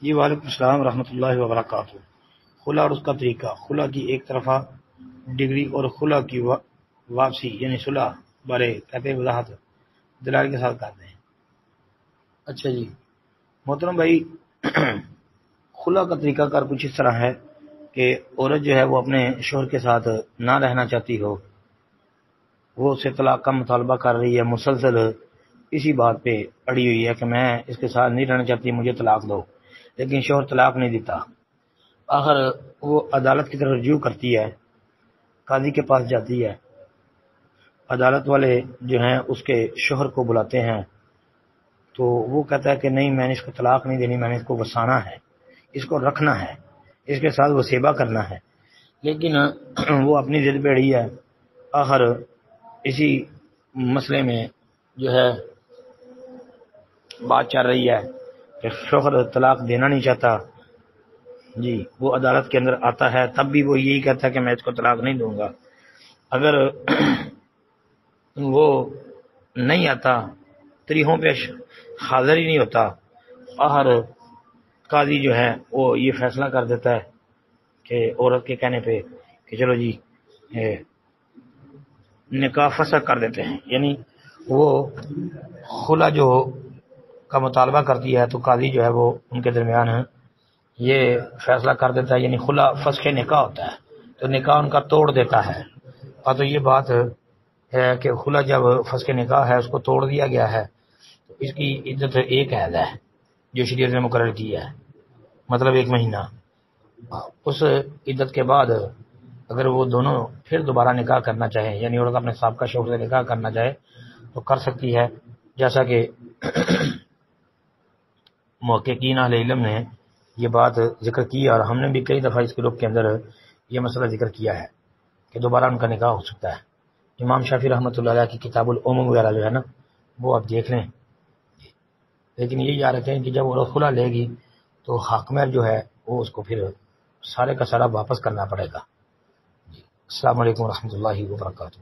جی وعلیکم السلام ورحمۃ اللہ وبرکاتہ۔ خلا اور اس کا طریقہ، خلا کی ایک طرفہ ڈگری اور خلا کی واپسی یعنی صلح بارے کہتے وضاحت دلائل کے ساتھ کرتے ہیں۔ اچھا جی محترم بھائی، خلا کا طریقہ کار کچھ اس طرح ہے کہ عورت جو ہے وہ اپنے شوہر کے ساتھ نہ رہنا چاہتی ہو، وہ اسے طلاق کا مطالبہ کر رہی ہے، مسلسل اسی بات پہ اڑی ہوئی ہے کہ میں اس کے ساتھ نہیں رہنا چاہتی، مجھے طلاق دو، لیکن شوہر طلاق نہیں دیتا۔ آخر وہ عدالت کی طرف رجوع کرتی ہے، قاضی کے پاس جاتی ہے، عدالت والے جو ہیں اس کے شوہر کو بلاتے ہیں، تو وہ کہتا ہے کہ نہیں، میں نے اس کو طلاق نہیں دینی، میں نے اس کو وسانا ہے، اس کو رکھنا ہے، اس کے ساتھ وسیبہ کرنا ہے، لیکن وہ اپنی ضد پہ اڑی ہے۔ آخر اسی مسئلے میں جو ہے بات چل رہی ہے کہ شوہر طلاق دینا نہیں چاہتا، جی وہ عدالت کے اندر آتا ہے، تب بھی وہ یہی کہتا ہے کہ میں اس کو طلاق نہیں دوں گا۔ اگر وہ نہیں آتا، تریحوں پہ حاضر ہی نہیں ہوتا، آخر قاضی جو ہے وہ یہ فیصلہ کر دیتا ہے کہ عورت کے کہنے پہ کہ چلو جی نکاح فسخ کر دیتے ہیں، یعنی وہ خلا جو کا مطالبہ کرتی ہے تو قاضی جو ہے وہ ان کے درمیان یہ فیصلہ کر دیتا ہے، یعنی خلا فسخ نکاح ہوتا ہے، تو نکاح ان کا توڑ دیتا ہے۔ اور تو یہ بات ہے کہ خلا جب فسخ نکاح ہے اس کو توڑ دیا گیا ہے تو اس کی عدت ایک عید ہے جو شریعت نے مقرر کی ہے، مطلب 1 مہینہ۔ اس عدت کے بعد اگر وہ دونوں پھر دوبارہ نکاح کرنا چاہیں، یعنی عورت اپنے سابقہ شوہر سے نکاح کرنا چاہے تو کر سکتی ہے، جیسا کہ محققین اہل علم نے یہ بات ذکر کی، اور ہم نے بھی کئی دفعہ اس گروپ کے اندر یہ مسئلہ ذکر کیا ہے کہ دوبارہ ان کا نکاح ہو سکتا ہے۔ امام شافعی رحمۃ اللہ علیہ کی کتاب العلوم وغیرہ جو ہے نا وہ آپ دیکھ لیں، لیکن یہ یاد رکھیں کہ جب وہ خلا لے گی تو حاکمر جو ہے وہ اس کو پھر سارے کا سارا واپس کرنا پڑے گا۔ السلام علیکم ورحمۃ اللہ وبرکاتہ۔